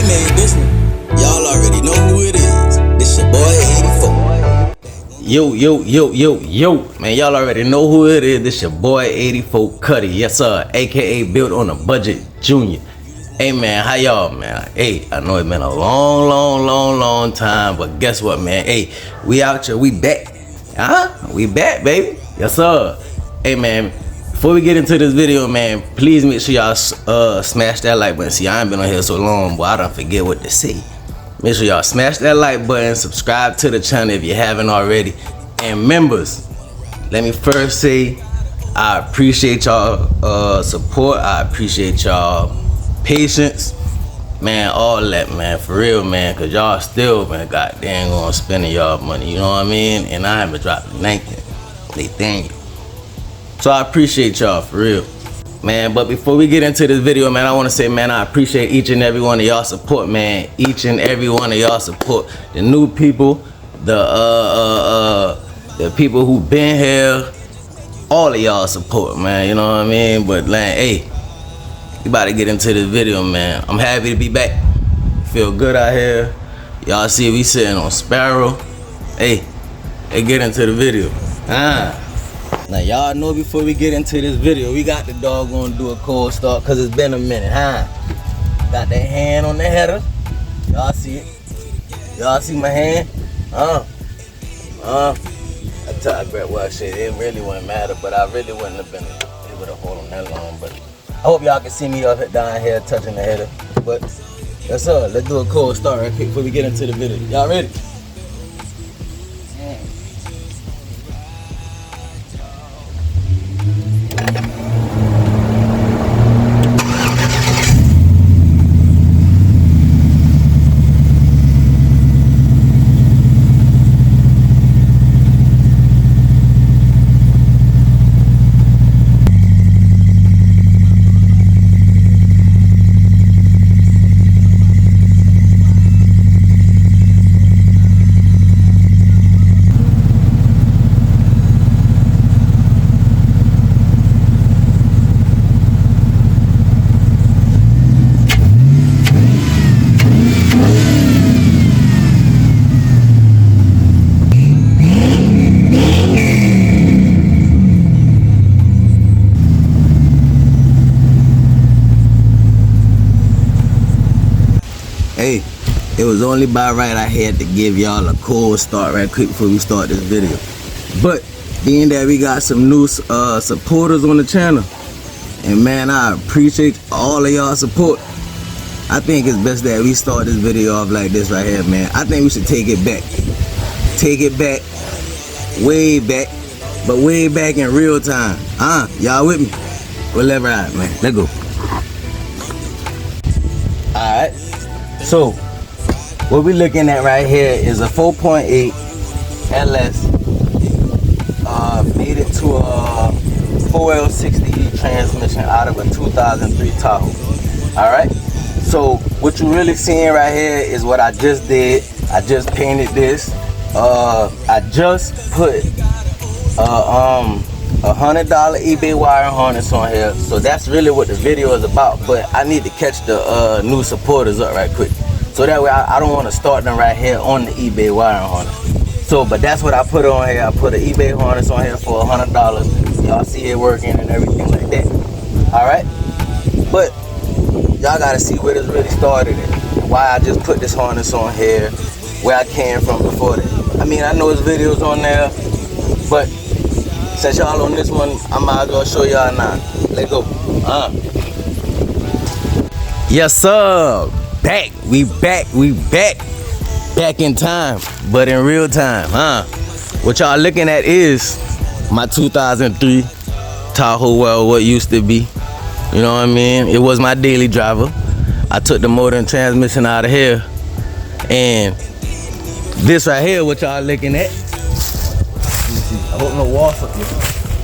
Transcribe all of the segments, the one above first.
made this one. Y'all already know who it is. This your boy 84. Yo, man, y'all already know who it is. This your boy 84 Cuddy, yes sir, aka Built on a Budget Junior. Hey man, how y'all, man? Hey, I know it's been a long time, but guess what, man? Hey, we out here, we back. We back, baby. Yes sir. Hey man, before we get into this video, man, please make sure y'all smash that like button. See, I ain't been on here so long, boy, I don't forget what to say. Make sure y'all smash that like button, subscribe to the channel if you haven't already. And members, let me first say I appreciate y'all support. I appreciate y'all patience, man, all that, man, for real, man, cause y'all still been goddamn gonna spending y'all money, you know what I mean? And I haven't dropped nothing. They thank you. So I appreciate y'all for real, man. But before we get into this video, man, I want to say, man, I appreciate each and every one of y'all support, man. Each and every one of y'all support. The new people, the people who been here, all of y'all support, man. You know what I mean? But like, hey, we about to get into this video, man. I'm happy to be back. Feel good out here. Y'all see we sitting on Sparrow. Hey, get into the video. Now y'all know before we get into this video, we got the dog gonna do a cold start cause it's been a minute, Got that hand on the header. Y'all see it? Y'all see my hand? I tell you, Brett, well, shit, it really wouldn't matter, but I really wouldn't have been able to hold on that long. But I hope y'all can see me up down here touching the header. But that's all. Let's do a cold start right quick before we get into the video. Y'all ready? Hey, it was only by right I had to give y'all a cold start right quick before we start this video. But being that we got some new supporters on the channel, and man, I appreciate all of y'all support. I think it's best that we start this video off like this right here, man. I think we should take it back. Take it back, way back, but way back in real time. Y'all with me? Well, let's ride, man. Let's go. Alright. So, what we're looking at right here is a 4.8 LS, made it to a 4L60E transmission out of a 2003 Tahoe. Alright, so what you're really seeing right here is what I just did. I just painted this. I just put $100 eBay wire harness on here, so that's really what the video is about. But I need to catch the new supporters up right quick, so that way I don't want to start them right here on the eBay wire harness. So, but that's what I put on here. I put an eBay harness on here for $100. Y'all see it working and everything like that. All right, but y'all gotta see where this really started and why I just put this harness on here, where I came from before that. I mean, I know there's videos on there, but since y'all on this one, I might as well show y'all now. Let's go. Yes, sir. Back. We back. Back in time, but in real time, What y'all looking at is my 2003 Tahoe, well, what used to be. You know what I mean? It was my daily driver. I took the motor and transmission out of here. And this right here, what y'all looking at, I hope no walls up here.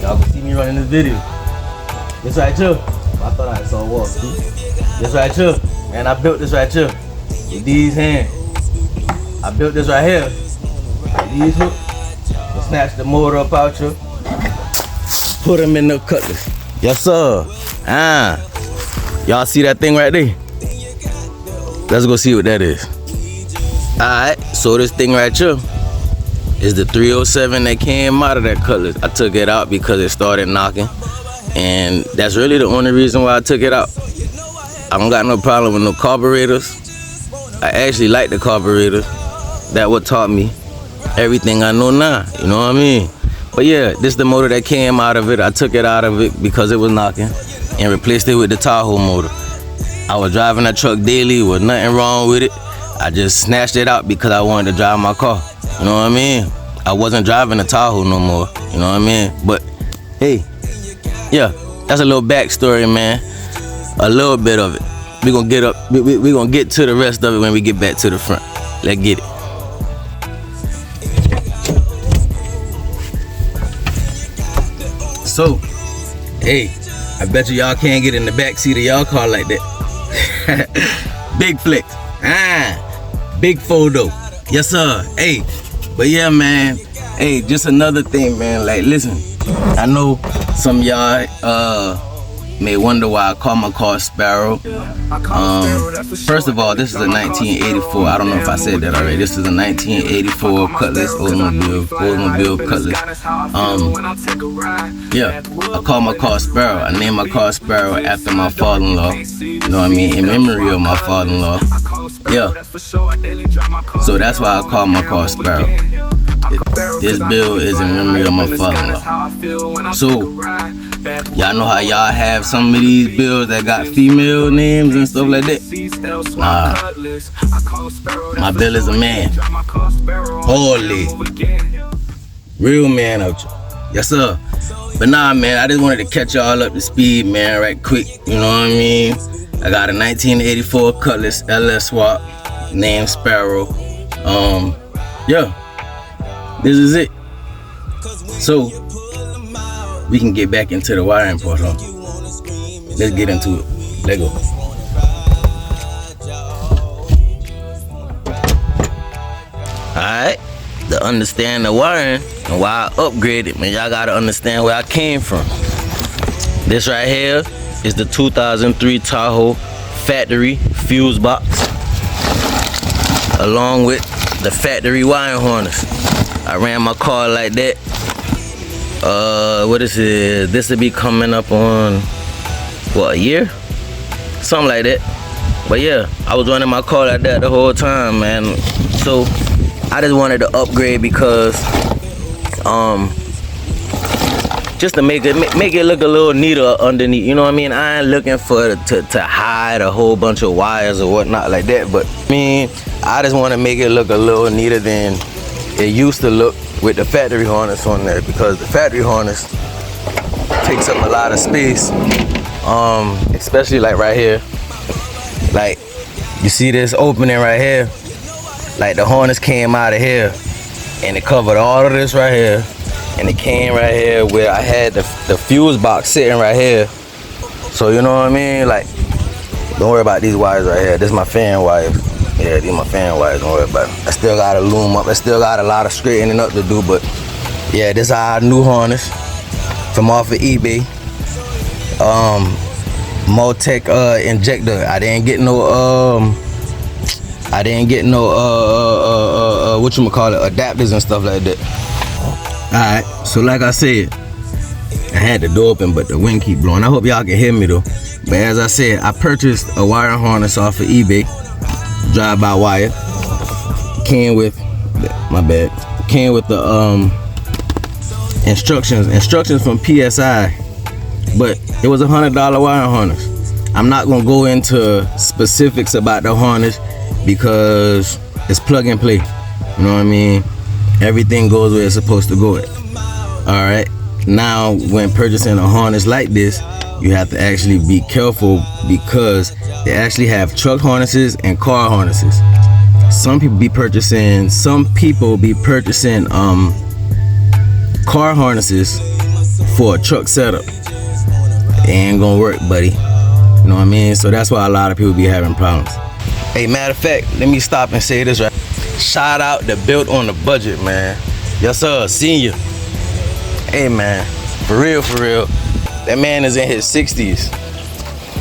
Y'all can see me running this video. This right here. I thought I saw walls too. This right here. Man, I built this right here with these hands. I built this right here with these hooks. I snatched the motor up out here. Put them in the Cutlass. Yes, sir. Y'all see that thing right there? Let's go see what that is. Alright, so this thing right here is the 307 that came out of that Cutlass. I took it out because it started knocking, and that's really the only reason why I took it out. I don't got no problem with no carburetors. I actually like the carburetors. That what taught me everything I know now, you know what I mean? But yeah, this is the motor that came out of it. I took it out of it because it was knocking and replaced it with the Tahoe motor. I was driving that truck daily, was nothing wrong with it. I just snatched it out because I wanted to drive my car, you know what I mean? I wasn't driving the Tahoe no more, you know what I mean? But hey, yeah, that's a little backstory, man. A little bit of it. We're gonna get to the rest of it when we get back to the front. Let's get it. So, hey, I bet y'all can't get in the back seat of y'all car like that. Big flex. Big photo. Yes, sir. Hey, but yeah, man. Hey, just another thing, man. Like, listen, I know some of y'all may wonder why I call my car Sparrow. First of all, this is a 1984. I don't know if I said that already. This is a 1984 Cutlass Oldsmobile Cutlass. Yeah, I call my car Sparrow. I named my car Sparrow after my father-in-law. You know what I mean? In memory of my father-in-law. Yeah. So that's why I call my car Sparrow. This bill is in memory of my father-in-law. So, y'all know how y'all have some of these bills that got female names and stuff like that? Nah, my bill is a man. Holy. Real man out you. Yes, sir. But nah, man, I just wanted to catch y'all up to speed, man, right quick. You know what I mean? I got a 1984 Cutlass LS swap named Sparrow. Yeah. This is it. So, we can get back into the wiring part, huh? Let's get into it. Let's go. Alright, to understand the wiring and why I upgraded, man, y'all gotta understand where I came from. This right here is the 2003 Tahoe factory fuse box, along with the factory wiring harness. I ran my car like that. What is it? This will be coming up on, what, a year? Something like that. But yeah, I was running my car like that the whole time, man. So I just wanted to upgrade because, just to make it look a little neater underneath. You know what I mean? I ain't looking for to hide a whole bunch of wires or whatnot like that. But I mean, I just want to make it look a little neater than it used to look with the factory harness on there, because the factory harness takes up a lot of space, especially like right here. Like, you see this opening right here? Like, the harness came out of here and it covered all of this right here, and it came right here where I had the fuse box sitting right here. So you know what I mean? Like, don't worry about these wires right here. This is my fan wires. Yeah, these my fan wires, don't worry about it. I still gotta loom up. I still got a lot of straightening up to do, but yeah, this is our new harness from off of eBay. Motec injector. I didn't get no adapters and stuff like that. Alright, so like I said, I had the door open, but the wind keep blowing. I hope y'all can hear me though. But as I said, I purchased a wiring harness off of eBay. Drive-by wire. Came with, my bad. Came with the instructions from PSI, but it was $100 wiring harness. I'm not gonna go into specifics about the harness because it's plug and play. You know what I mean? Everything goes where it's supposed to go at. All right. Now, when purchasing a harness like this, you have to actually be careful because they actually have truck harnesses and car harnesses. Some people be purchasing car harnesses for a truck setup. It ain't gonna work, buddy. You know what I mean? So that's why a lot of people be having problems. Hey, matter of fact, let me stop and say this right. Shout out to Built on the Budget, man. Yes, sir, senior. Hey, man, for real. That man is in his 60s.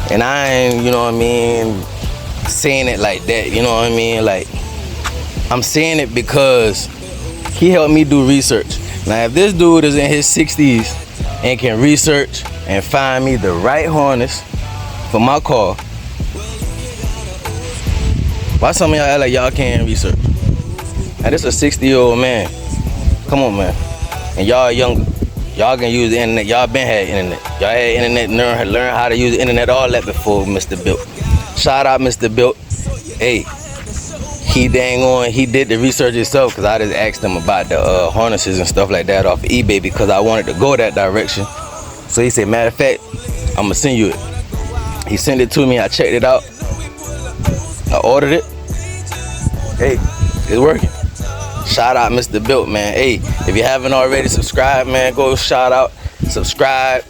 And I ain't, you know what I mean, saying it like that, you know what I mean? Like, I'm saying it because he helped me do research. Now, if this dude is in his 60s and can research and find me the right harness for my car, why some of y'all act like y'all can't research? Now, this is a 60-year-old man. Come on, man. And y'all younger. Y'all can use the internet. Y'all been had internet. Y'all had internet, learn how to use the internet, all that before Mr. Built. Shout out Mr. Built. Hey, he did the research himself, because I just asked him about the harnesses and stuff like that off of eBay, because I wanted to go that direction. So he said, matter of fact, I'm gonna send you it. He sent it to me, I checked it out. I ordered it. Hey, it's working. Shout out Mr. Built, man. Hey, if you haven't already subscribed, man, go shout out, subscribe,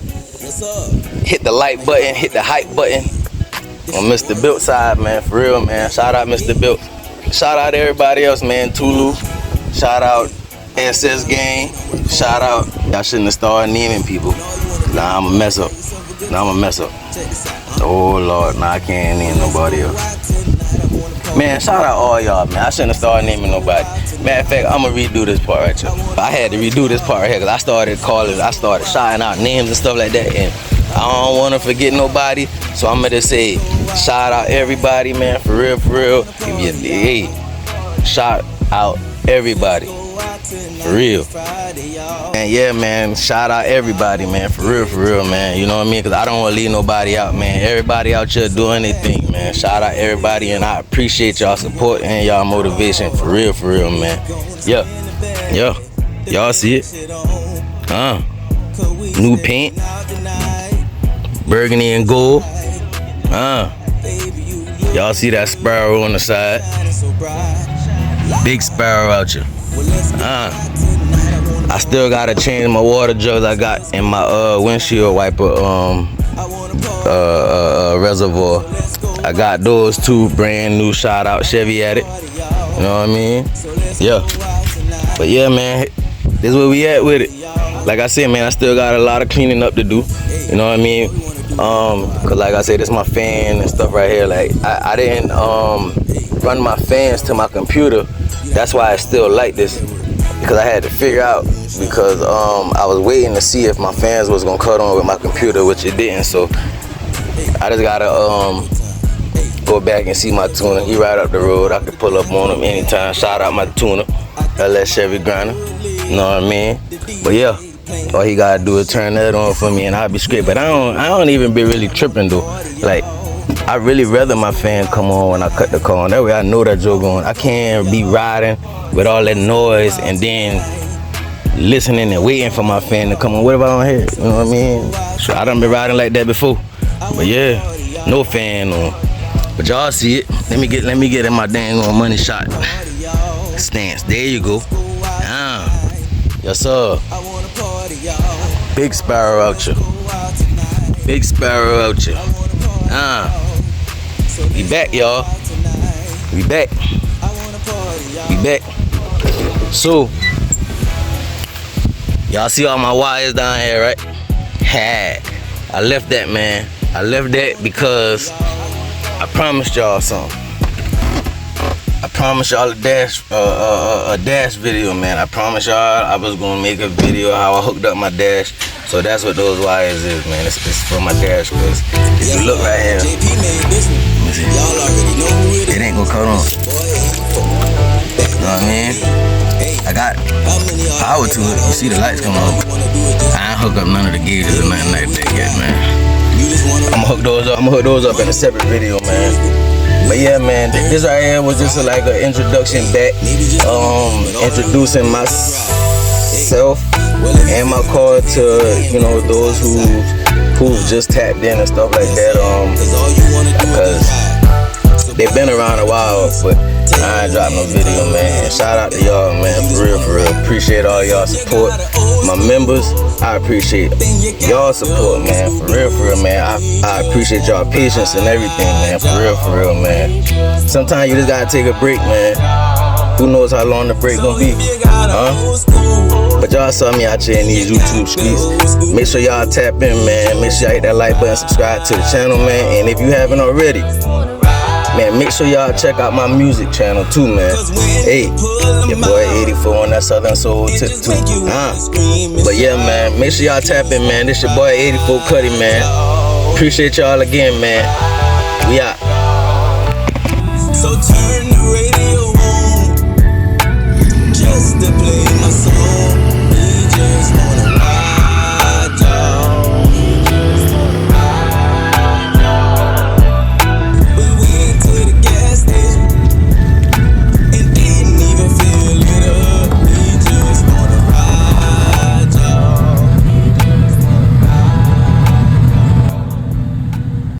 hit the like button, hit the hype button on Mr. Built side, man, for real, man. Shout out Mr. Built. Shout out everybody else, man. Tulu. Shout out SS Gang. Shout out. Y'all shouldn't have started naming people. Nah, I'm a mess up. Oh Lord, nah, I can't name nobody else. Man, shout out all y'all, man. I shouldn't have started naming nobody. Matter of fact, I'm gonna redo this part right here. I had to redo this part right here, because I started shouting out names and stuff like that, and I don't want to forget nobody, so I'm gonna say shout out everybody, man, for real, hey, shout out everybody, for real. And yeah, man, shout out everybody, man, for real, man, you know what I mean, because I don't want to leave nobody out, man. Everybody out here doing their thing, man. Shout out everybody, and I appreciate y'all support and y'all motivation, for real, man. Yeah, y'all see it, new paint, burgundy and gold, y'all see that sparrow on the side, big sparrow out here, I still gotta change my water jugs I got in my windshield wiper reservoir. I got those two brand new, shout out Chevy at it, you know what I mean? Yeah, but yeah, man, this is where we at with it. Like I said, man, I still got a lot of cleaning up to do, you know what I mean? Cause like I said, this is my fan and stuff right here. Like I didn't run my fans to my computer. That's why it's still like this, because I had to figure out, because I was waiting to see if my fans was gonna cut on with my computer, which it didn't. So I just gotta go back and see my tuner. He right up the road. I can pull up on him anytime. Shout out my tuner, LS Chevy Grinder. You know what I mean? But yeah, all he gotta do is turn that on for me, and I'll be straight. But I don't even be really tripping though. Like, I really rather my fan come on when I cut the car on. That way I know that joke going. I can't be riding with all that noise and then listening and waiting for my fan to come on. What if I don't hear it? You know what I mean? So I done been riding like that before. But yeah, no fan on. But y'all see it. Let me get in my dang on money shot stance. There you go. Yes sir. Big sparrow out here. Big sparrow out here. We back, y'all. We back. So, y'all see all my wires down here, right? I left that, man. I left that because I promised y'all something. I promised y'all a dash video, man. I promised y'all I was gonna make a video how I hooked up my dash. So that's what those wires is, man. It's for my dash, cause if you look right here, it ain't gonna cut on. You know what I mean? I got power to it. You see the lights come on. I ain't hook up none of the gauges or nothing like that yet, man. I'ma hook those up in a separate video, man. But yeah, man, this right here was just like an introduction back, introducing myself and my car to, you know, those who've just tapped in and stuff like that, because they've been around a while, but I ain't dropped no video, man. Shout out to y'all, man, for real. Appreciate all y'all support. My members, I appreciate y'all support, man, for real, man. I appreciate y'all patience and everything, man, for real, man. Sometimes you just gotta take a break, man. Who knows how long the break gonna be, But y'all saw me out here in these YouTube streets. Make sure y'all tap in, man. Make sure y'all hit that like button, subscribe to the channel, man. And if you haven't already, Man, make sure y'all check out my music channel too, man. Hey, your boy 84 on that Southern Soul tip too. But yeah, man, make sure y'all tap in, man. This your boy 84 Cuddy, man. Appreciate y'all again, man. We out.